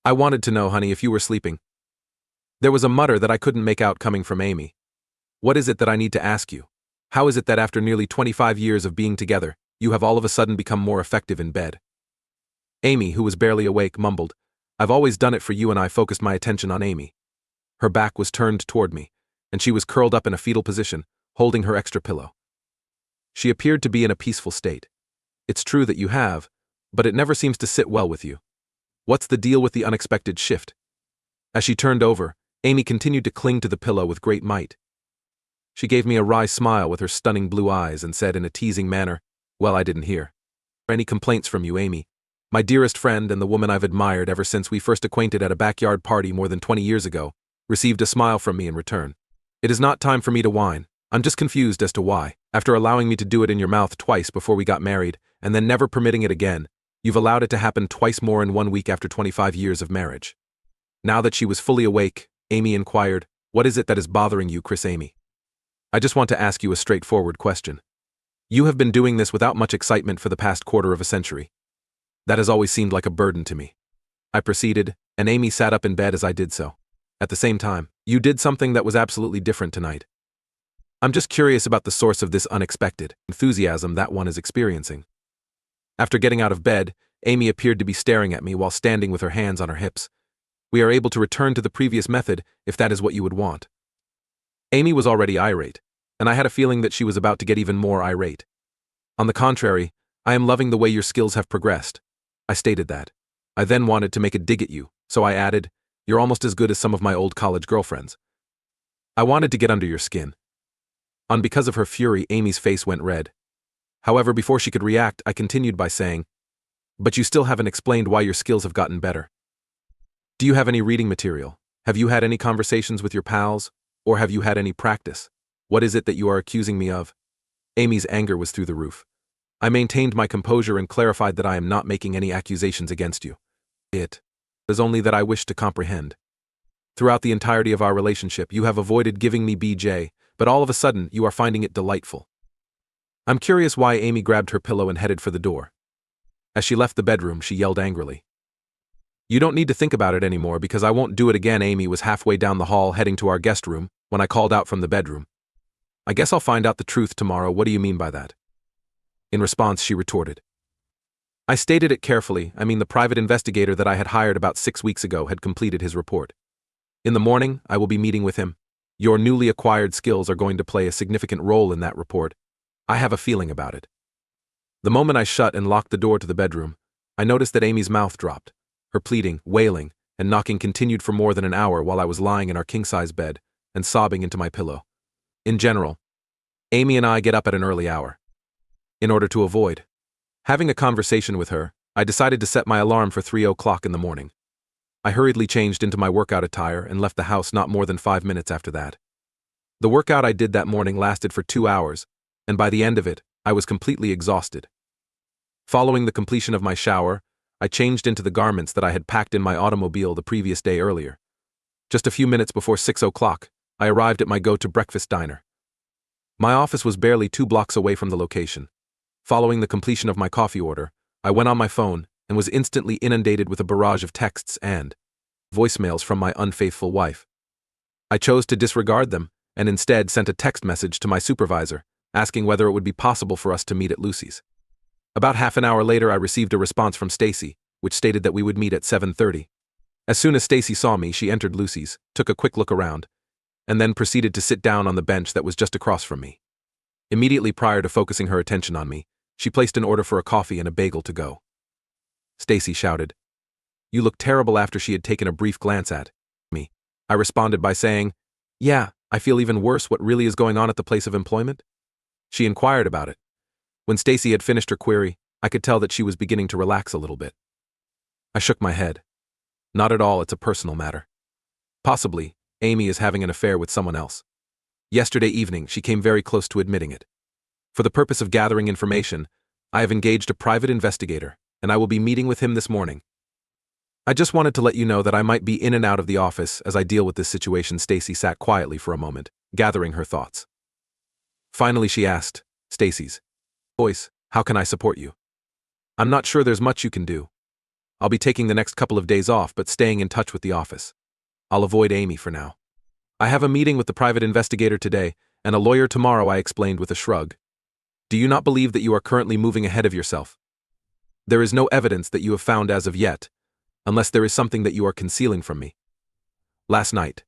I wanted to know, honey, if you were sleeping. There was a mutter that I couldn't make out coming from Amy. What is it that I need to ask you? How is it that after nearly 25 years of being together, you have all of a sudden become more effective in bed? Amy, who was barely awake, mumbled, I've always done it for you, and I focused my attention on Amy. Her back was turned toward me, and she was curled up in a fetal position, holding her extra pillow. She appeared to be in a peaceful state. It's true that you have, but it never seems to sit well with you. What's the deal with the unexpected shift? As she turned over, Amy continued to cling to the pillow with great might. She gave me a wry smile with her stunning blue eyes and said in a teasing manner, Well, I didn't hear any complaints from you, Amy. My dearest friend and the woman I've admired ever since we first acquainted at a backyard party more than 20 years ago, received a smile from me in return. It is not time for me to whine. I'm just confused as to why, after allowing me to do it in your mouth twice before we got married, and then never permitting it again, you've allowed it to happen twice more in 1 week after 25 years of marriage. Now that she was fully awake, Amy inquired, What is it that is bothering you, Chris? Amy? I just want to ask you a straightforward question. You have been doing this without much excitement for the past quarter of a century. That has always seemed like a burden to me. I proceeded, and Amy sat up in bed as I did so. At the same time, you did something that was absolutely different tonight. I'm just curious about the source of this unexpected enthusiasm that one is experiencing. After getting out of bed, Amy appeared to be staring at me while standing with her hands on her hips. We are able to return to the previous method if that is what you would want. Amy was already irate, and I had a feeling that she was about to get even more irate. On the contrary, I am loving the way your skills have progressed. I stated that. I then wanted to make a dig at you, so I added, You're almost as good as some of my old college girlfriends. I wanted to get under your skin. Because of her fury, Amy's face went red. However, before she could react, I continued by saying, But you still haven't explained why your skills have gotten better. Do you have any reading material? Have you had any conversations with your pals? Or have you had any practice? What is it that you are accusing me of? Amy's anger was through the roof. I maintained my composure and clarified that I am not making any accusations against you. It is only that I wish to comprehend. Throughout the entirety of our relationship, you have avoided giving me BJ, but all of a sudden, you are finding it delightful. I'm curious why. Amy grabbed her pillow and headed for the door. As she left the bedroom, she yelled angrily, You don't need to think about it anymore because I won't do it again. Amy was halfway down the hall heading to our guest room when I called out from the bedroom, I guess I'll find out the truth tomorrow. What do you mean by that? In response, she retorted, I stated it carefully. I mean, the private investigator that I had hired about 6 weeks ago had completed his report. In the morning, I will be meeting with him. Your newly acquired skills are going to play a significant role in that report. I have a feeling about it. The moment I shut and locked the door to the bedroom, I noticed that Amy's mouth dropped. Her pleading, wailing, and knocking continued for more than an hour while I was lying in our king-size bed and sobbing into my pillow. In general, Amy and I get up at an early hour. In order to avoid having a conversation with her, I decided to set my alarm for 3 o'clock in the morning. I hurriedly changed into my workout attire and left the house not more than 5 minutes after that. The workout I did that morning lasted for 2 hours, and by the end of it, I was completely exhausted. Following the completion of my shower, I changed into the garments that I had packed in my automobile the previous day earlier. Just a few minutes before 6 o'clock, I arrived at my go-to breakfast diner. My office was barely 2 blocks away from the location. Following the completion of my coffee order, I went on my phone and was instantly inundated with a barrage of texts and voicemails from my unfaithful wife. I chose to disregard them and instead sent a text message to my supervisor, asking whether it would be possible for us to meet at Lucy's. About half an hour later, I received a response from Stacy, which stated that we would meet at 7:30. As soon as Stacy saw me, she entered Lucy's, took a quick look around, and then proceeded to sit down on the bench that was just across from me. Immediately prior to focusing her attention on me, she placed an order for a coffee and a bagel to go. Stacy shouted, You look terrible. After she had taken a brief glance at me, I responded by saying, Yeah, I feel even worse. What really is going on at the place of employment? She inquired about it. When Stacy had finished her query, I could tell that she was beginning to relax a little bit. I shook my head. Not at all, it's a personal matter. Possibly, Amy is having an affair with someone else. Yesterday evening, she came very close to admitting it. For the purpose of gathering information, I have engaged a private investigator, and I will be meeting with him this morning. I just wanted to let you know that I might be in and out of the office as I deal with this situation. Stacy sat quietly for a moment, gathering her thoughts. Finally, she asked, Stacy's voice, How can I support you? I'm not sure there's much you can do. I'll be taking the next couple of days off but staying in touch with the office. I'll avoid Amy for now. I have a meeting with the private investigator today, and a lawyer tomorrow, I explained with a shrug. Do you not believe that you are currently moving ahead of yourself? There is no evidence that you have found as of yet, unless there is something that you are concealing from me. Last night,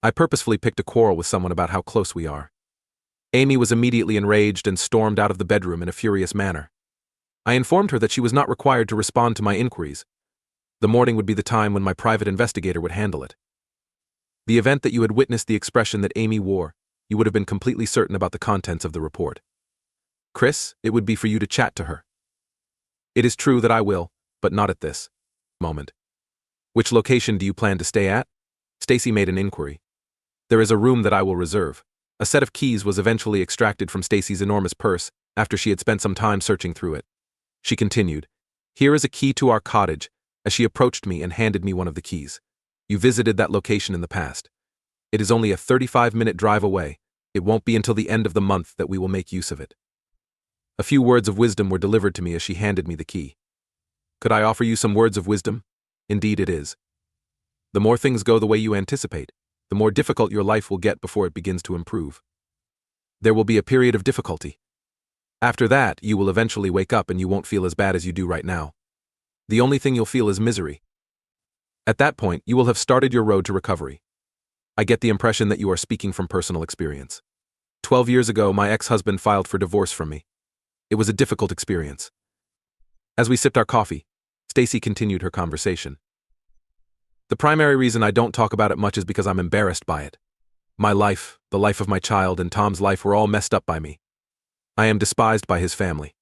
I purposefully picked a quarrel with someone about how close we are. Amy was immediately enraged and stormed out of the bedroom in a furious manner. I informed her that she was not required to respond to my inquiries. The morning would be the time when my private investigator would handle it. The event that you had witnessed the expression that Amy wore, you would have been completely certain about the contents of the report. Chris, it would be for you to chat to her. It is true that I will, but not at this moment. Which location do you plan to stay at? Stacy made an inquiry. There is a room that I will reserve. A set of keys was eventually extracted from Stacy's enormous purse after she had spent some time searching through it. She continued, "Here is a key to our cottage," as she approached me and handed me one of the keys. "You visited that location in the past. It is only a 35-minute drive away. It won't be until the end of the month that we will make use of it." A few words of wisdom were delivered to me as she handed me the key. Could I offer you some words of wisdom? Indeed it is. The more things go the way you anticipate, the more difficult your life will get before it begins to improve. There will be a period of difficulty. After that, you will eventually wake up and you won't feel as bad as you do right now. The only thing you'll feel is misery. At that point, you will have started your road to recovery. I get the impression that you are speaking from personal experience. 12 years ago, my ex-husband filed for divorce from me. It was a difficult experience. As we sipped our coffee, Stacy continued her conversation. The primary reason I don't talk about it much is because I'm embarrassed by it. My life, the life of my child, and Tom's life were all messed up by me. I am despised by his family.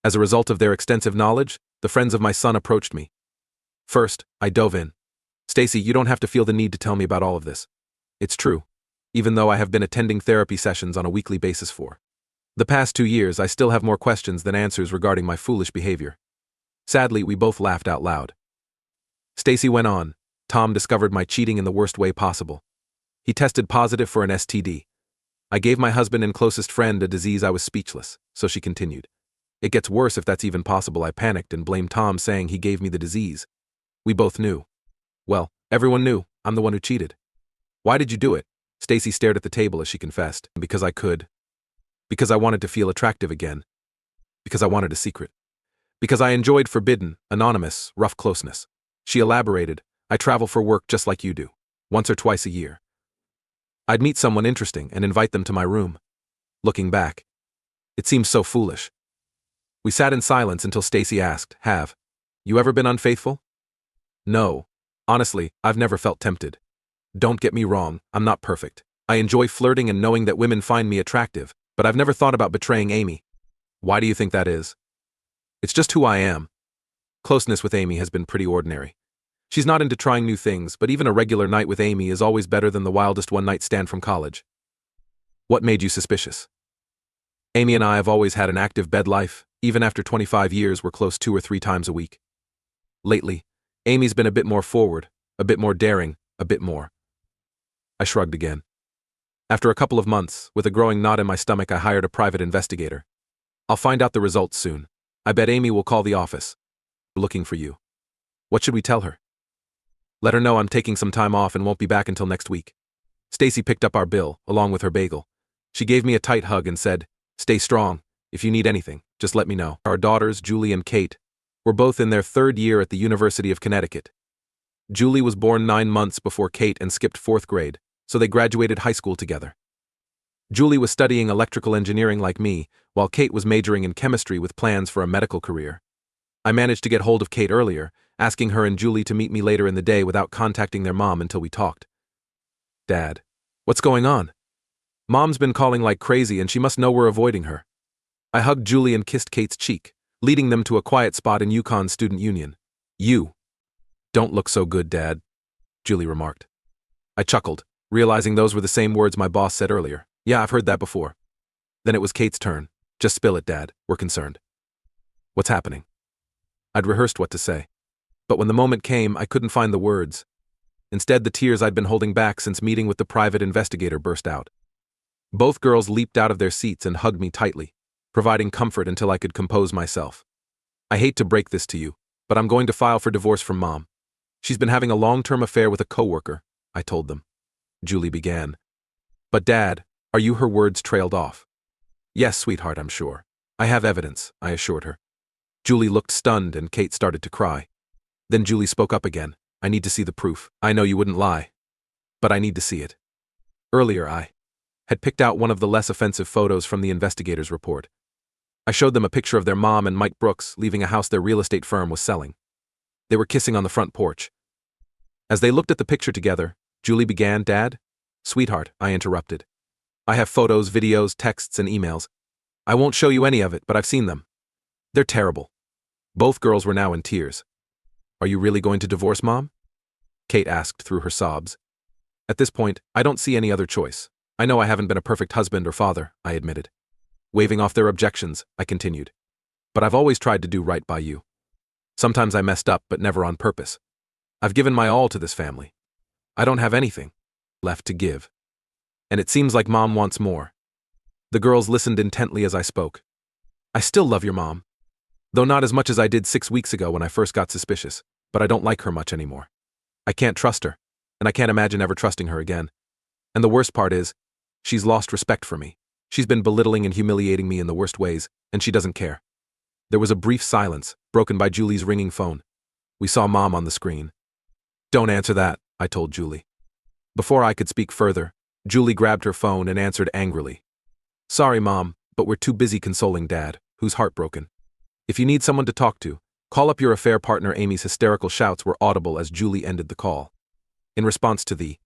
As a result of their extensive knowledge, the friends of my son approached me. First, I dove in. Stacy, you don't have to feel the need to tell me about all of this. It's true, even though I have been attending therapy sessions on a weekly basis for the past 2 years, I still have more questions than answers regarding my foolish behavior. Sadly, we both laughed out loud. Stacy went on. Tom discovered my cheating in the worst way possible. He tested positive for an STD. I gave my husband and closest friend a disease. I was speechless, so she continued. It gets worse if that's even possible. I panicked and blamed Tom, saying he gave me the disease. We both knew. Well, everyone knew. I'm the one who cheated. Why did you do it? Stacy stared at the table as she confessed. Because I could. Because I wanted to feel attractive again. Because I wanted a secret. Because I enjoyed forbidden, anonymous, rough closeness. She elaborated. I travel for work just like you do. Once or twice a year. I'd meet someone interesting and invite them to my room. Looking back, it seems so foolish. We sat in silence until Stacy asked, "Have you ever been unfaithful?" No. Honestly, I've never felt tempted. Don't get me wrong, I'm not perfect. I enjoy flirting and knowing that women find me attractive, but I've never thought about betraying Amy. Why do you think that is? It's just who I am. Closeness with Amy has been pretty ordinary. She's not into trying new things, but even a regular night with Amy is always better than the wildest one-night stand from college. What made you suspicious? Amy and I have always had an active bed life. Even after 25 years, we're close 2 or 3 times a week. Lately, Amy's been a bit more forward, a bit more daring, a bit more. I shrugged again. After a couple of months, with a growing knot in my stomach, I hired a private investigator. I'll find out the results soon. I bet Amy will call the office. Looking for you. What should we tell her? Let her know I'm taking some time off and won't be back until next week. Stacy picked up our bill, along with her bagel. She gave me a tight hug and said, "Stay strong. If you need anything, just let me know." Our daughters, Julie and Kate, were both in their 3rd year at the University of Connecticut. Julie was born 9 months before Kate and skipped 4th grade, so they graduated high school together. Julie was studying electrical engineering like me, while Kate was majoring in chemistry with plans for a medical career. I managed to get hold of Kate earlier, asking her and Julie to meet me later in the day without contacting their mom until we talked. Dad, what's going on? Mom's been calling like crazy and she must know we're avoiding her. I hugged Julie and kissed Kate's cheek, leading them to a quiet spot in UConn's student union. You don't look so good, Dad, Julie remarked. I chuckled, realizing those were the same words my boss said earlier. Yeah, I've heard that before. Then it was Kate's turn. Just spill it, Dad, we're concerned. What's happening? I'd rehearsed what to say. But when the moment came, I couldn't find the words. Instead, the tears I'd been holding back since meeting with the private investigator burst out. Both girls leaped out of their seats and hugged me tightly, providing comfort until I could compose myself. I hate to break this to you, but I'm going to file for divorce from Mom. She's been having a long-term affair with a coworker, I told them. Julie began. But Dad, are you? Her words trailed off. Yes, sweetheart, I'm sure. I have evidence, I assured her. Julie looked stunned and Kate started to cry. Then Julie spoke up again. I need to see the proof. I know you wouldn't lie, but I need to see it. Earlier I had picked out one of the less offensive photos from the investigator's report. I showed them a picture of their mom and Mike Brooks leaving a house their real estate firm was selling. They were kissing on the front porch. As they looked at the picture together, Julie began, Dad? Sweetheart, I interrupted. I have photos, videos, texts, and emails. I won't show you any of it, but I've seen them. They're terrible. Both girls were now in tears. Are you really going to divorce Mom? Kate asked through her sobs. At this point, I don't see any other choice. I know I haven't been a perfect husband or father, I admitted. Waving off their objections, I continued. But I've always tried to do right by you. Sometimes I messed up, but never on purpose. I've given my all to this family. I don't have anything left to give. And it seems like Mom wants more. The girls listened intently as I spoke. I still love your mom. Though not as much as I did 6 weeks ago when I first got suspicious, but I don't like her much anymore. I can't trust her, and I can't imagine ever trusting her again. And the worst part is, she's lost respect for me. She's been belittling and humiliating me in the worst ways, and she doesn't care. There was a brief silence, broken by Julie's ringing phone. We saw Mom on the screen. Don't answer that, I told Julie. Before I could speak further, Julie grabbed her phone and answered angrily. Sorry, Mom, but we're too busy consoling Dad, who's heartbroken. If you need someone to talk to, call up your affair partner. Amy's hysterical shouts were audible as Julie ended the call. In response to the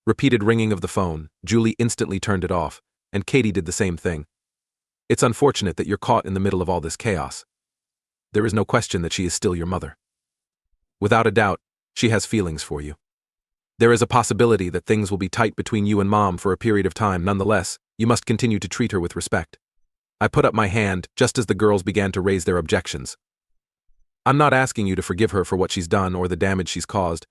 repeated ringing of the phone, Julie instantly turned it off, and Katie did the same thing. It's unfortunate that you're caught in the middle of all this chaos. There is no question that she is still your mother. Without a doubt, she has feelings for you. There is a possibility that things will be tight between you and Mom for a period of time. Nonetheless, you must continue to treat her with respect. I put up my hand just as the girls began to raise their objections. I'm not asking you to forgive her for what she's done or the damage she's caused,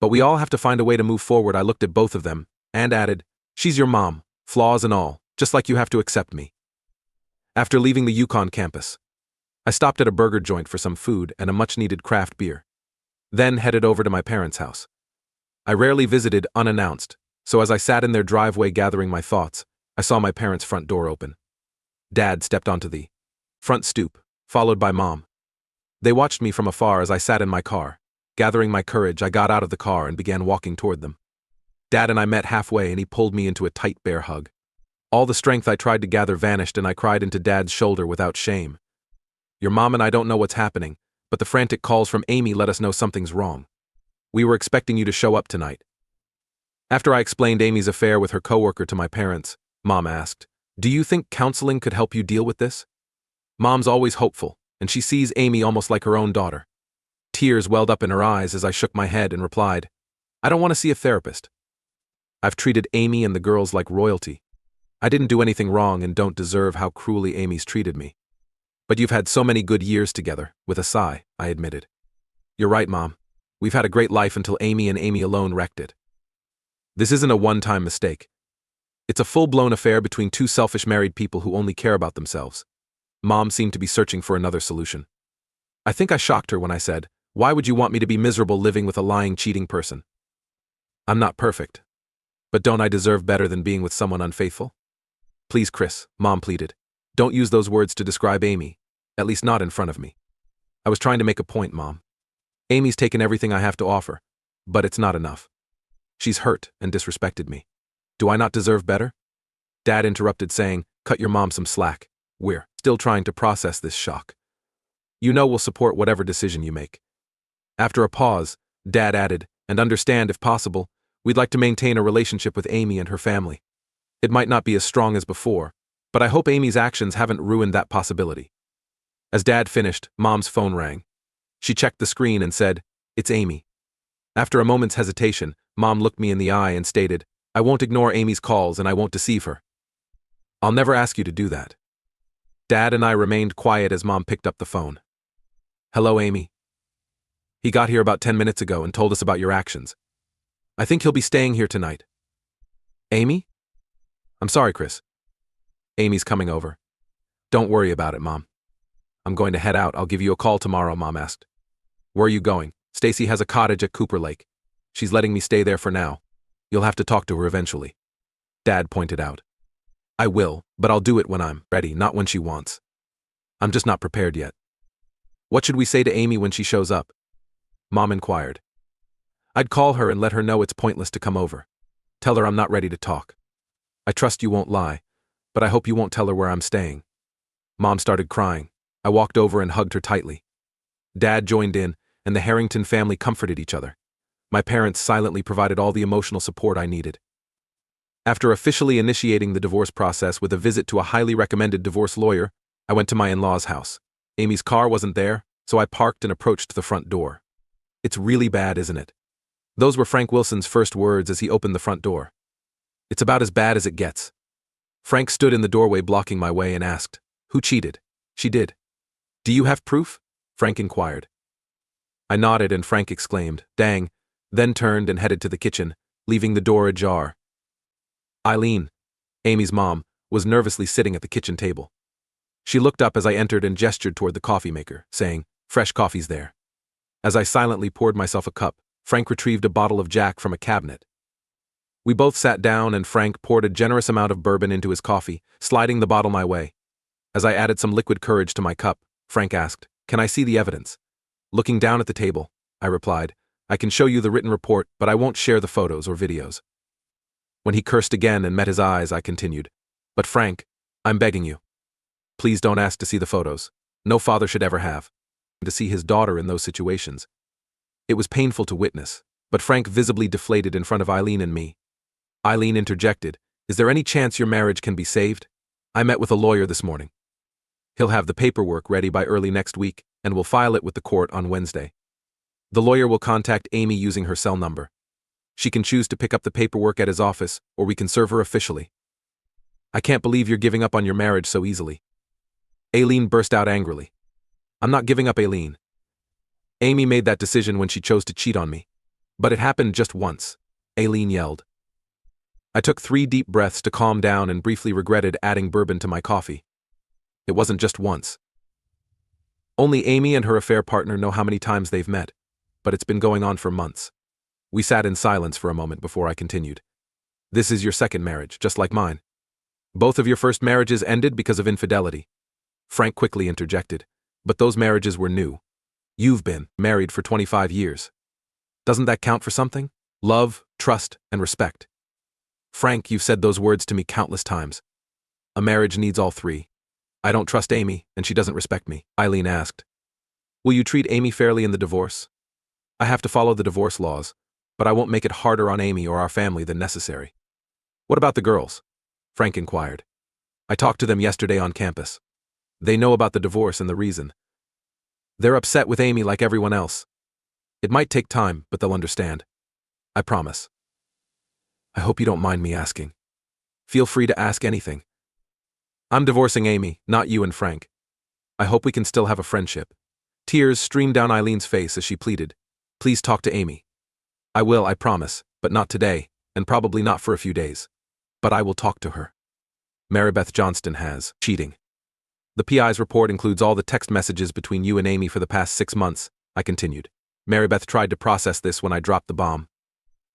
but we all have to find a way to move forward. I looked at both of them and added, she's your mom, flaws and all, just like you have to accept me. After leaving the Yukon campus, I stopped at a burger joint for some food and a much-needed craft beer, then headed over to my parents' house. I rarely visited unannounced, so as I sat in their driveway gathering my thoughts, I saw my parents' front door open. Dad stepped onto the front stoop, followed by Mom. They watched me from afar as I sat in my car. Gathering my courage, I got out of the car and began walking toward them. Dad and I met halfway and he pulled me into a tight bear hug. All the strength I tried to gather vanished and I cried into Dad's shoulder without shame. Your mom and I don't know what's happening, but the frantic calls from Amy let us know something's wrong. We were expecting you to show up tonight. After I explained Amy's affair with her coworker to my parents, Mom asked, do you think counseling could help you deal with this? Mom's always hopeful, and she sees Amy almost like her own daughter. Tears welled up in her eyes as I shook my head and replied, I don't want to see a therapist. I've treated Amy and the girls like royalty. I didn't do anything wrong and don't deserve how cruelly Amy's treated me. But you've had so many good years together, with a sigh, I admitted. You're right, Mom. We've had a great life until Amy and Amy alone wrecked it. This isn't a one-time mistake. It's a full-blown affair between two selfish married people who only care about themselves. Mom seemed to be searching for another solution. I think I shocked her when I said, why would you want me to be miserable living with a lying, cheating person? I'm not perfect. But don't I deserve better than being with someone unfaithful? Please, Chris, Mom pleaded. Don't use those words to describe Amy, at least not in front of me. I was trying to make a point, Mom. Amy's taken everything I have to offer, but it's not enough. She's hurt and disrespected me. Do I not deserve better? Dad interrupted saying, cut your mom some slack. We're still trying to process this shock. You know we'll support whatever decision you make. After a pause, Dad added, and understand if possible, we'd like to maintain a relationship with Amy and her family. It might not be as strong as before, but I hope Amy's actions haven't ruined that possibility. As Dad finished, Mom's phone rang. She checked the screen and said, it's Amy. After a moment's hesitation, Mom looked me in the eye and stated, I won't ignore Amy's calls and I won't deceive her. I'll never ask you to do that. Dad and I remained quiet as Mom picked up the phone. Hello, Amy. He got here about 10 minutes ago and told us about your actions. I think he'll be staying here tonight. Amy? I'm sorry, Chris. Amy's coming over. Don't worry about it, Mom. I'm going to head out. I'll give you a call tomorrow, Mom asked. Where are you going? Stacy has a cottage at Cooper Lake. She's letting me stay there for now. You'll have to talk to her eventually. Dad pointed out. I will, but I'll do it when I'm ready, not when she wants. I'm just not prepared yet. What should we say to Amy when she shows up? Mom inquired. I'd call her and let her know it's pointless to come over. Tell her I'm not ready to talk. I trust you won't lie, but I hope you won't tell her where I'm staying. Mom started crying. I walked over and hugged her tightly. Dad joined in, and the Harrington family comforted each other. My parents silently provided all the emotional support I needed. After officially initiating the divorce process with a visit to a highly recommended divorce lawyer, I went to my in-laws' house. Amy's car wasn't there, so I parked and approached the front door. It's really bad, isn't it? Those were Frank Wilson's first words as he opened the front door. It's about as bad as it gets. Frank stood in the doorway blocking my way and asked, Who cheated? She did. Do you have proof? Frank inquired. I nodded and Frank exclaimed, Dang, then turned and headed to the kitchen, leaving the door ajar. Eileen, Amy's mom, was nervously sitting at the kitchen table. She looked up as I entered and gestured toward the coffee maker, saying, Fresh coffee's there. As I silently poured myself a cup, Frank retrieved a bottle of Jack from a cabinet. We both sat down and Frank poured a generous amount of bourbon into his coffee, sliding the bottle my way. As I added some liquid courage to my cup, Frank asked, Can I see the evidence? Looking down at the table, I replied, I can show you the written report, but I won't share the photos or videos. When he cursed again and met his eyes, I continued, But Frank, I'm begging you. Please don't ask to see the photos. No father should ever have to see his daughter in those situations. It was painful to witness, but Frank visibly deflated in front of Eileen and me. Eileen interjected, Is there any chance your marriage can be saved? I met with a lawyer this morning. He'll have the paperwork ready by early next week, and will file it with the court on Wednesday. The lawyer will contact Amy using her cell number. She can choose to pick up the paperwork at his office, or we can serve her officially. I can't believe you're giving up on your marriage so easily. Aileen burst out angrily. I'm not giving up, Aileen. Amy made that decision when she chose to cheat on me. But it happened just once, Aileen yelled. I took 3 deep breaths to calm down and briefly regretted adding bourbon to my coffee. It wasn't just once. Only Amy and her affair partner know how many times they've met, but it's been going on for months. We sat in silence for a moment before I continued. This is your second marriage, just like mine. Both of your first marriages ended because of infidelity. Frank quickly interjected, but those marriages were new. You've been married for 25 years. Doesn't that count for something? Love, trust, and respect. Frank, you've said those words to me countless times. A marriage needs all 3. I don't trust Amy, and she doesn't respect me, Eileen asked. Will you treat Amy fairly in the divorce? I have to follow the divorce laws, but I won't make it harder on Amy or our family than necessary. What about the girls? Frank inquired. I talked to them yesterday on campus. They know about the divorce and the reason. They're upset with Amy like everyone else. It might take time, but they'll understand. I promise. I hope you don't mind me asking. Feel free to ask anything. I'm divorcing Amy, not you and Frank. I hope we can still have a friendship. Tears streamed down Eileen's face as she pleaded. Please talk to Amy. I will, I promise, but not today, and probably not for a few days. But I will talk to her. Maribeth Johnston has cheating. The PI's report includes all the text messages between you and Amy for the past 6 months, I continued. Maribeth tried to process this when I dropped the bomb.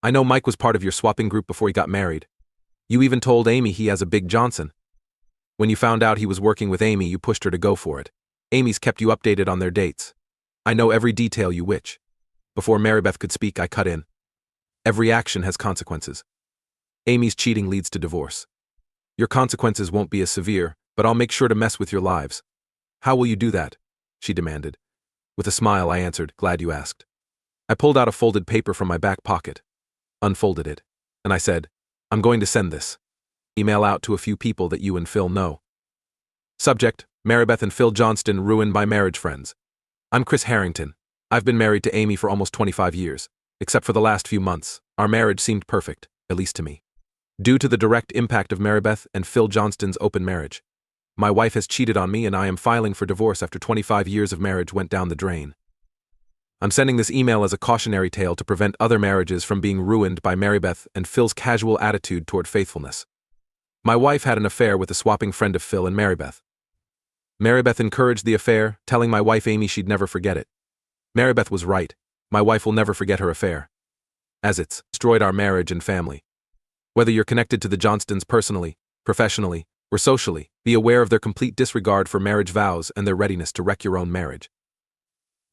I know Mike was part of your swapping group before he got married. You even told Amy he has a big Johnson. When you found out he was working with Amy, you pushed her to go for it. Amy's kept you updated on their dates. I know every detail you wish. Before Maribeth could speak, I cut in. Every action has consequences. Amy's cheating leads to divorce. Your consequences won't be as severe, but I'll make sure to mess with your lives. How will you do that? She demanded. With a smile, I answered, Glad you asked. I pulled out a folded paper from my back pocket, unfolded it, and I said, I'm going to send this email out to a few people that you and Phil know. Subject, Maribeth and Phil Johnston ruined my marriage friends. I'm Chris Harrington. I've been married to Amy for almost 25 years. Except for the last few months, our marriage seemed perfect, at least to me. Due to the direct impact of Maribeth and Phil Johnston's open marriage, my wife has cheated on me and I am filing for divorce after 25 years of marriage went down the drain. I'm sending this email as a cautionary tale to prevent other marriages from being ruined by Maribeth and Phil's casual attitude toward faithfulness. My wife had an affair with a swapping friend of Phil and Maribeth. Maribeth encouraged the affair, telling my wife Amy she'd never forget it. Maribeth was right. My wife will never forget her affair, as it's destroyed our marriage and family. Whether you're connected to the Johnstons personally, professionally, or socially, be aware of their complete disregard for marriage vows and their readiness to wreck your own marriage.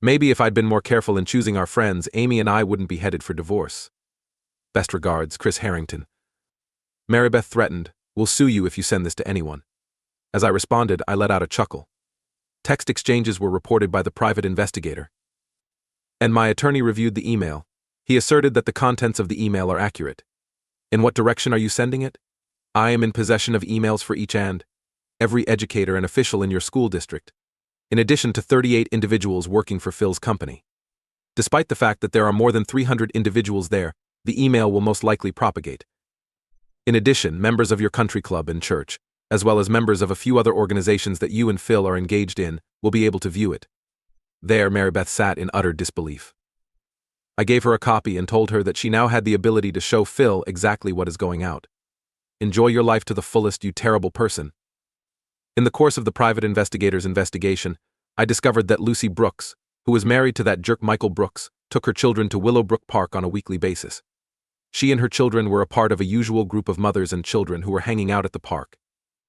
Maybe if I'd been more careful in choosing our friends, Amy and I wouldn't be headed for divorce. Best regards, Chris Harrington. Maribeth threatened, "We'll sue you if you send this to anyone." As I responded, I let out a chuckle. Text exchanges were reported by the private investigator, and my attorney reviewed the email. He asserted that the contents of the email are accurate. In what direction are you sending it? I am in possession of emails for each and every educator and official in your school district, in addition to 38 individuals working for Phil's company. Despite the fact that there are more than 300 individuals there, the email will most likely propagate. In addition, members of your country club and church, as well as members of a few other organizations that you and Phil are engaged in, will be able to view it. There, Maribeth sat in utter disbelief. I gave her a copy and told her that she now had the ability to show Phil exactly what is going out. Enjoy your life to the fullest, you terrible person. In the course of the private investigator's investigation, I discovered that Lucy Brooks, who was married to that jerk Michael Brooks, took her children to Willowbrook Park on a weekly basis. She and her children were a part of a usual group of mothers and children who were hanging out at the park.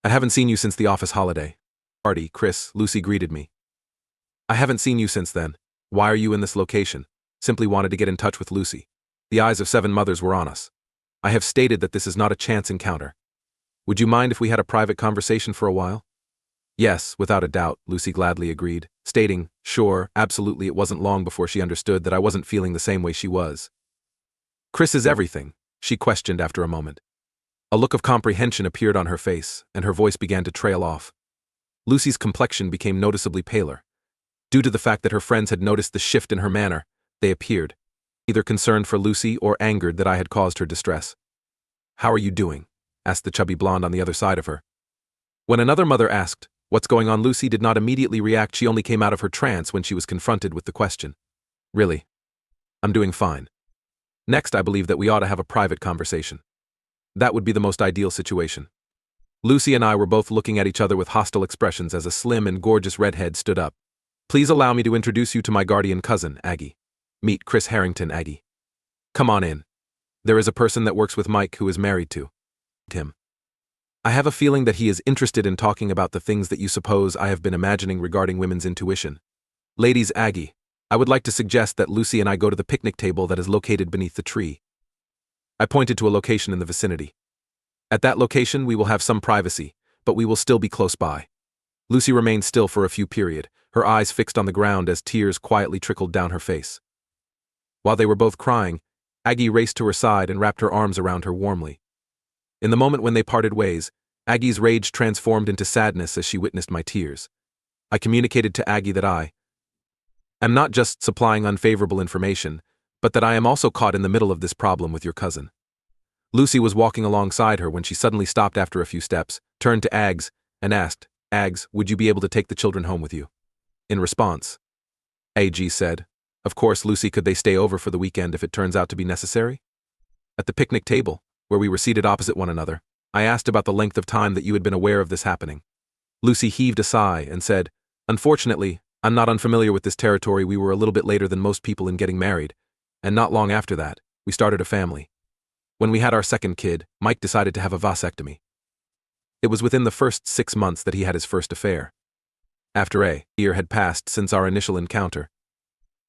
"I haven't seen you since the office holiday party, Chris," Lucy greeted me. "I haven't seen you since then. Why are you in this location?" Simply wanted to get in touch with Lucy. The eyes of 7 mothers were on us. "I have stated that this is not a chance encounter. Would you mind if we had a private conversation for a while?" "Yes, without a doubt," Lucy gladly agreed, stating, "Sure, absolutely." It wasn't long before she understood that I wasn't feeling the same way she was. "Chris is everything?" she questioned after a moment. A look of comprehension appeared on her face, and her voice began to trail off. Lucy's complexion became noticeably paler. Due to the fact that her friends had noticed the shift in her manner, they appeared either concerned for Lucy or angered that I had caused her distress. "How are you doing?" asked the chubby blonde on the other side of her. When another mother asked, "What's going on?" Lucy did not immediately react. She only came out of her trance when she was confronted with the question. "Really? I'm doing fine. Next, I believe that we ought to have a private conversation. That would be the most ideal situation." Lucy and I were both looking at each other with hostile expressions as a slim and gorgeous redhead stood up. "Please allow me to introduce you to my guardian cousin, Aggie. Meet Chris Harrington, Aggie. Come on in. There is a person that works with Mike who is married to him. I have a feeling that he is interested in talking about the things that you suppose I have been imagining regarding women's intuition. Ladies, Aggie, I would like to suggest that Lucy and I go to the picnic table that is located beneath the tree." I pointed to a location in the vicinity. "At that location, we will have some privacy, but we will still be close by." Lucy remained still for a few period, her eyes fixed on the ground as tears quietly trickled down her face. While they were both crying, Aggie raced to her side and wrapped her arms around her warmly. In the moment when they parted ways, Aggie's rage transformed into sadness as she witnessed my tears. I communicated to Aggie that I am not just supplying unfavorable information, but that I am also caught in the middle of this problem with your cousin. Lucy was walking alongside her when she suddenly stopped after a few steps, turned to Aggs, and asked, "Aggs, would you be able to take the children home with you?" In response, AG said, "Of course, Lucy, could they stay over for the weekend if it turns out to be necessary?" At the picnic table, where we were seated opposite one another, I asked about the length of time that you had been aware of this happening. Lucy heaved a sigh and said, "Unfortunately, I'm not unfamiliar with this territory. We were a little bit later than most people in getting married, and not long after that, we started a family. When we had our second kid, Mike decided to have a vasectomy. It was within the first 6 months that he had his first affair. After a year had passed since our initial encounter,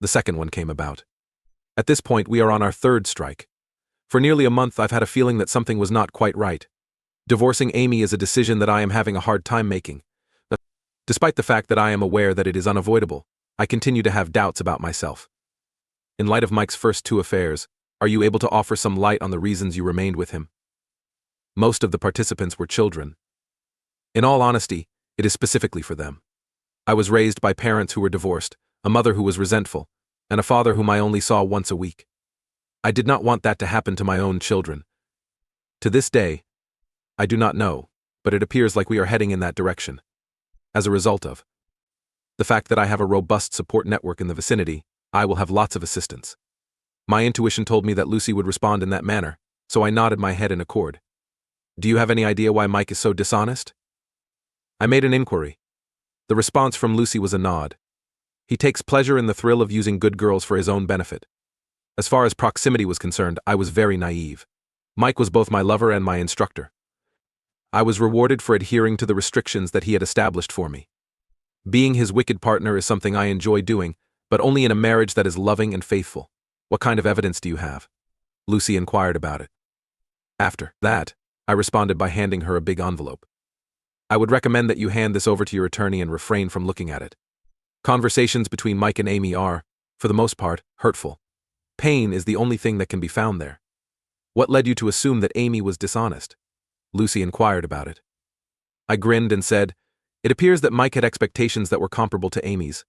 the second one came about. At this point, we are on our 3rd strike. For nearly a month, I've had a feeling that something was not quite right. Divorcing Amy is a decision that I am having a hard time making. But despite the fact that I am aware that it is unavoidable, I continue to have doubts about myself. In light of Mike's first 2 affairs, are you able to offer some light on the reasons you remained with him?" Most of the participants were children. In all honesty, it is specifically for them. I was raised by parents who were divorced, a mother who was resentful, and a father whom I only saw once a week. I did not want that to happen to my own children. To this day, I do not know, but it appears like we are heading in that direction. As a result of the fact that I have a robust support network in the vicinity, I will have lots of assistance. My intuition told me that Lucy would respond in that manner, so I nodded my head in accord. "Do you have any idea why Mike is so dishonest?" I made an inquiry. The response from Lucy was a nod. He takes pleasure in the thrill of using good girls for his own benefit. As far as proximity was concerned, I was very naive. Mike was both my lover and my instructor. I was rewarded for adhering to the restrictions that he had established for me. Being his wicked partner is something I enjoy doing, but only in a marriage that is loving and faithful. What kind of evidence do you have? Lucy inquired about it. After that, I responded by handing her a big envelope. I would recommend that you hand this over to your attorney and refrain from looking at it. Conversations between Mike and Amy are, for the most part, hurtful. Pain is the only thing that can be found there. What led you to assume that Amy was dishonest? Lucy inquired about it. I grinned and said, it appears that Mike had expectations that were comparable to Amy's.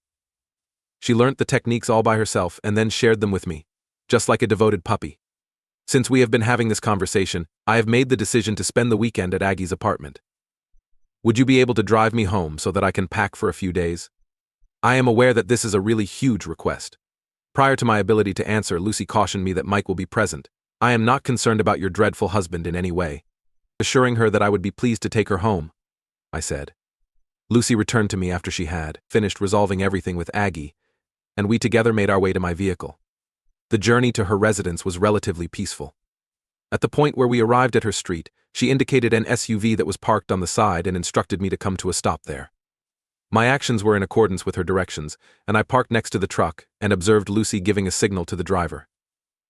She learnt the techniques all by herself and then shared them with me, just like a devoted puppy. Since we have been having this conversation, I have made the decision to spend the weekend at Aggie's apartment. Would you be able to drive me home so that I can pack for a few days? I am aware that this is a really huge request. Prior to my ability to answer, Lucy cautioned me that Mike will be present. I am not concerned about your dreadful husband in any way. Assuring her that I would be pleased to take her home, I said. Lucy returned to me after she had finished resolving everything with Aggie, and we together made our way to my vehicle. The journey to her residence was relatively peaceful. At the point where we arrived at her street, she indicated an SUV that was parked on the side and instructed me to come to a stop there. My actions were in accordance with her directions, and I parked next to the truck and observed Lucy giving a signal to the driver.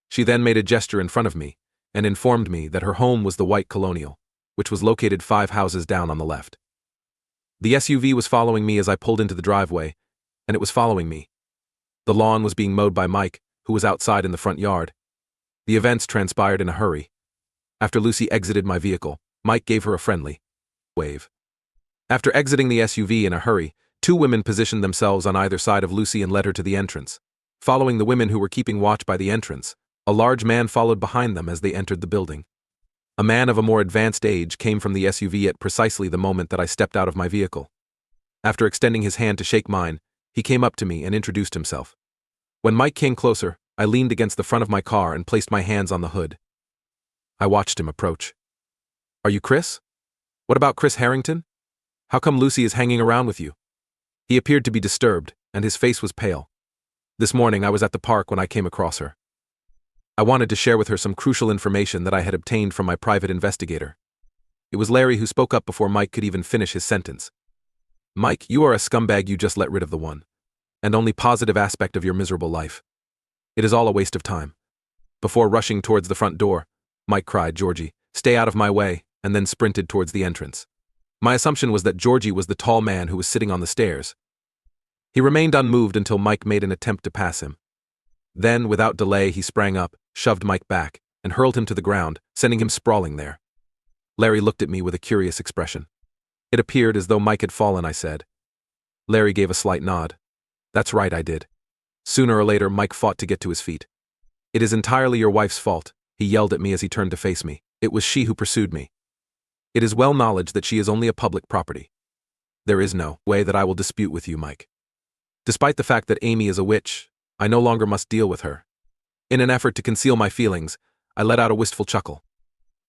She then made a gesture in front of me and informed me that her home was the White Colonial, which was located 5 houses down on the left. The SUV was following me as I pulled into the driveway, and it was following me. The lawn was being mowed by Mike, who was outside in the front yard. The events transpired in a hurry. After Lucy exited my vehicle, Mike gave her a friendly wave. After exiting the SUV in a hurry, 2 women positioned themselves on either side of Lucy and led her to the entrance. Following the women who were keeping watch by the entrance, a large man followed behind them as they entered the building. A man of a more advanced age came from the SUV at precisely the moment that I stepped out of my vehicle. After extending his hand to shake mine, he came up to me and introduced himself. When Mike came closer, I leaned against the front of my car and placed my hands on the hood. I watched him approach. Are you Chris? What about Chris Harrington? How come Lucy is hanging around with you? He appeared to be disturbed, and his face was pale. This morning I was at the park when I came across her. I wanted to share with her some crucial information that I had obtained from my private investigator. It was Larry who spoke up before Mike could even finish his sentence. Mike, you are a scumbag. You just let rid of the one and only positive aspect of your miserable life. It is all a waste of time. Before rushing towards the front door, Mike cried, Georgie, stay out of my way, and then sprinted towards the entrance. My assumption was that Georgie was the tall man who was sitting on the stairs. He remained unmoved until Mike made an attempt to pass him. Then, without delay, he sprang up, shoved Mike back, and hurled him to the ground, sending him sprawling there. Larry looked at me with a curious expression. It appeared as though Mike had fallen, I said. Larry gave a slight nod. That's right, I did. Sooner or later, Mike fought to get to his feet. It is entirely your wife's fault, he yelled at me as he turned to face me. It was she who pursued me. It is well knowledge that she is only a public property. There is no way that I will dispute with you, Mike. Despite the fact that Amy is a witch, I no longer must deal with her. In an effort to conceal my feelings, I let out a wistful chuckle.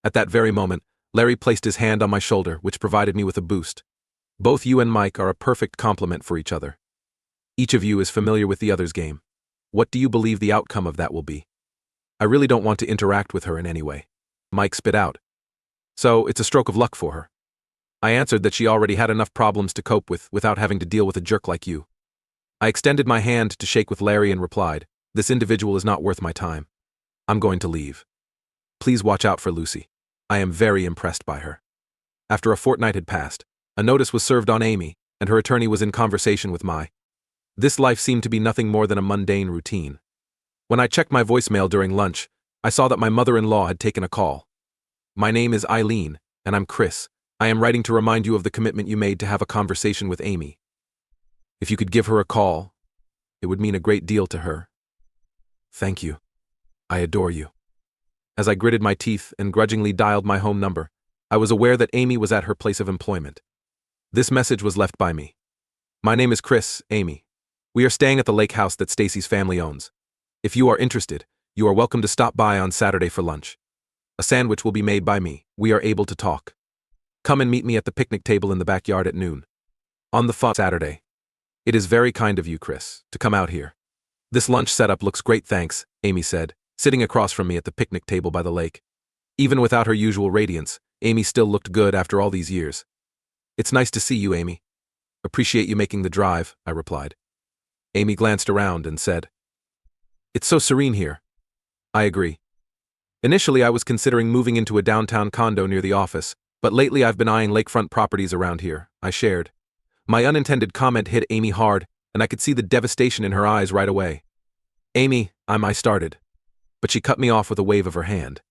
At that very moment, Larry placed his hand on my shoulder, which provided me with a boost. Both you and Mike are a perfect complement for each other. Each of you is familiar with the other's game. What do you believe the outcome of that will be? I really don't want to interact with her in any way. Mike spit out. So, it's a stroke of luck for her. I answered that she already had enough problems to cope with without having to deal with a jerk like you. I extended my hand to shake with Larry and replied, this individual is not worth my time. I'm going to leave. Please watch out for Lucy. I am very impressed by her. After a fortnight had passed, a notice was served on Amy, and her attorney was in conversation with my. This life seemed to be nothing more than a mundane routine. When I checked my voicemail during lunch, I saw that my mother-in-law had taken a call. My name is Eileen, and I'm Chris. I am writing to remind you of the commitment you made to have a conversation with Amy. If you could give her a call, it would mean a great deal to her. Thank you. I adore you. As I gritted my teeth and grudgingly dialed my home number, I was aware that Amy was at her place of employment. This message was left by me. My name is Chris, Amy. We are staying at the lake house that Stacy's family owns. If you are interested, you are welcome to stop by on Saturday for lunch. A sandwich will be made by me. We are able to talk. Come and meet me at the picnic table in the backyard at noon. On the Saturday. It is very kind of you, Chris, to come out here. This lunch setup looks great, thanks, Amy said, sitting across from me at the picnic table by the lake. Even without her usual radiance, Amy still looked good after all these years. It's nice to see you, Amy. Appreciate you making the drive, I replied. Amy glanced around and said, It's so serene here. I agree. Initially, I was considering moving into a downtown condo near the office, but lately I've been eyeing lakefront properties around here, I shared. My unintended comment hit Amy hard, and I could see the devastation in her eyes right away. Amy, I started. But she cut me off with a wave of her hand.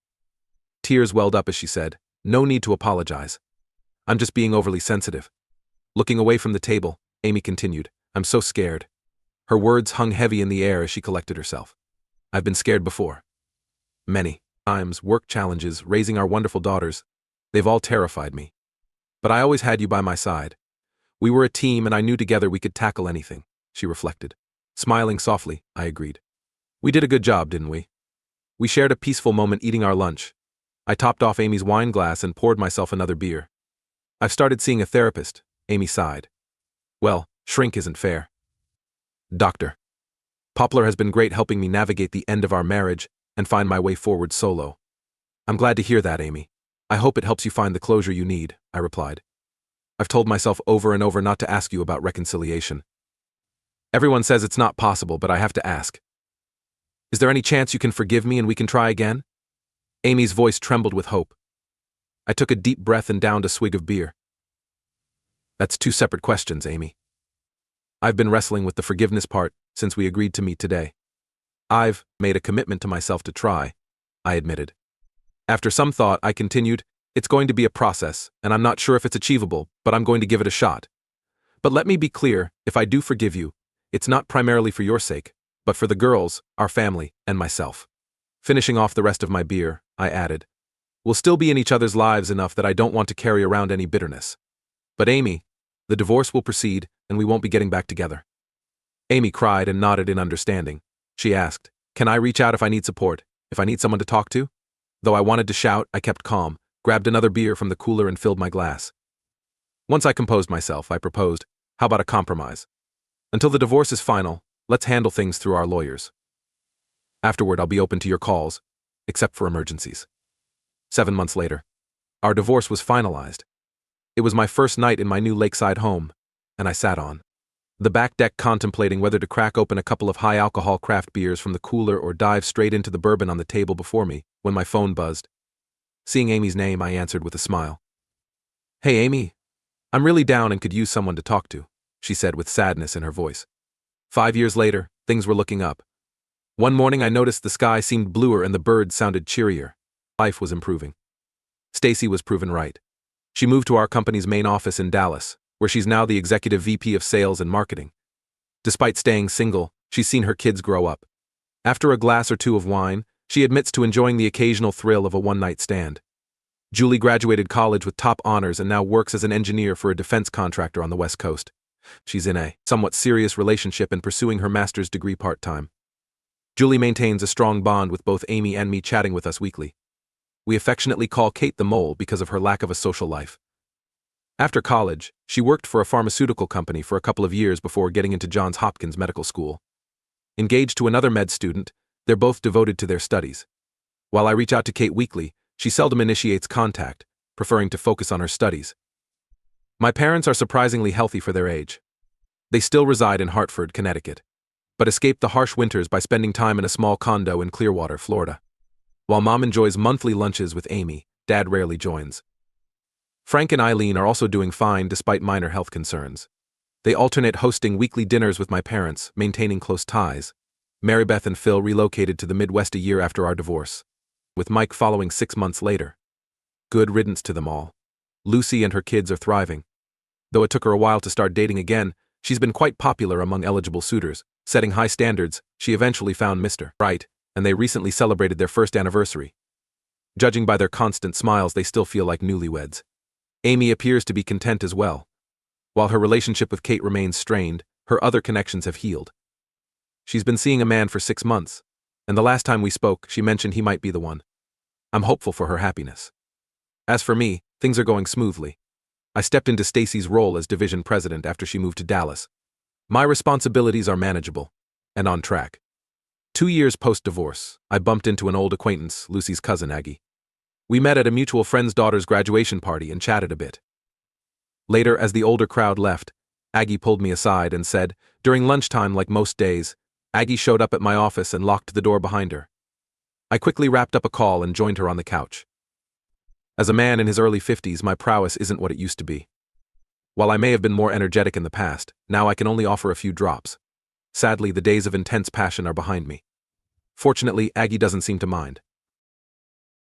Tears welled up as she said, No need to apologize. I'm just being overly sensitive. Looking away from the table, Amy continued, I'm so scared. Her words hung heavy in the air as she collected herself. I've been scared before. Many times, work challenges, raising our wonderful daughters, they've all terrified me. But I always had you by my side. We were a team and I knew together we could tackle anything, she reflected. Smiling softly, I agreed. We did a good job, didn't we? We shared a peaceful moment eating our lunch. I topped off Amy's wine glass and poured myself another beer. I've started seeing a therapist, Amy sighed. Well, shrink isn't fair. Doctor. Poplar has been great helping me navigate the end of our marriage and find my way forward solo. I'm glad to hear that, Amy. I hope it helps you find the closure you need, I replied. I've told myself over and over not to ask you about reconciliation. Everyone says it's not possible, but I have to ask. Is there any chance you can forgive me and we can try again? Amy's voice trembled with hope. I took a deep breath and downed a swig of beer. That's two separate questions, Amy. I've been wrestling with the forgiveness part since we agreed to meet today. I've made a commitment to myself to try, I admitted. After some thought, I continued, It's going to be a process, and I'm not sure if it's achievable, but I'm going to give it a shot. But let me be clear, if I do forgive you, it's not primarily for your sake, but for the girls, our family, and myself. Finishing off the rest of my beer, I added, We'll still be in each other's lives enough that I don't want to carry around any bitterness. But Amy, the divorce will proceed, and we won't be getting back together. Amy cried and nodded in understanding. She asked, Can I reach out if I need support, if I need someone to talk to? Though I wanted to shout, I kept calm, grabbed another beer from the cooler and filled my glass. Once I composed myself, I proposed, How about a compromise? Until the divorce is final, let's handle things through our lawyers. Afterward, I'll be open to your calls, except for emergencies. 7 months later, our divorce was finalized. It was my first night in my new lakeside home, and I sat on the back deck contemplating whether to crack open a couple of high-alcohol craft beers from the cooler or dive straight into the bourbon on the table before me when my phone buzzed. Seeing Amy's name, I answered with a smile. Hey, Amy. I'm really down and could use someone to talk to, she said with sadness in her voice. 5 years later, things were looking up. One morning I noticed the sky seemed bluer and the birds sounded cheerier. Life was improving. Stacy was proven right. She moved to our company's main office in Dallas, where she's now the executive VP of sales and marketing. Despite staying single, she's seen her kids grow up. After a glass or two of wine, she admits to enjoying the occasional thrill of a one-night stand. Julie graduated college with top honors and now works as an engineer for a defense contractor on the West Coast. She's in a somewhat serious relationship and pursuing her master's degree part-time. Julie maintains a strong bond with both Amy and me, chatting with us weekly. We affectionately call Kate the Mole because of her lack of a social life. After college, she worked for a pharmaceutical company for a couple of years before getting into Johns Hopkins Medical School. Engaged to another med student, they're both devoted to their studies. While I reach out to Kate weekly, she seldom initiates contact, preferring to focus on her studies. My parents are surprisingly healthy for their age. They still reside in Hartford, Connecticut, but escape the harsh winters by spending time in a small condo in Clearwater, Florida. While Mom enjoys monthly lunches with Amy, Dad rarely joins. Frank and Eileen are also doing fine despite minor health concerns. They alternate hosting weekly dinners with my parents, maintaining close ties. Marybeth and Phil relocated to the Midwest a year after our divorce, with Mike following 6 months later. Good riddance to them all. Lucy and her kids are thriving. Though it took her a while to start dating again, she's been quite popular among eligible suitors. Setting high standards, she eventually found Mr. Right, and they recently celebrated their first anniversary. Judging by their constant smiles, they still feel like newlyweds. Amy appears to be content as well. While her relationship with Kate remains strained, her other connections have healed. She's been seeing a man for 6 months, and the last time we spoke, she mentioned he might be the one. I'm hopeful for her happiness. As for me, things are going smoothly. I stepped into Stacy's role as division president after she moved to Dallas. My responsibilities are manageable and on track. 2 years post-divorce, I bumped into an old acquaintance, Lucy's cousin Aggie. We met at a mutual friend's daughter's graduation party and chatted a bit. Later, as the older crowd left, Aggie pulled me aside and said, during lunchtime like most days, Aggie showed up at my office and locked the door behind her. I quickly wrapped up a call and joined her on the couch. As a man in his early 50s, my prowess isn't what it used to be. While I may have been more energetic in the past, now I can only offer a few drops. Sadly, the days of intense passion are behind me. Fortunately, Aggie doesn't seem to mind.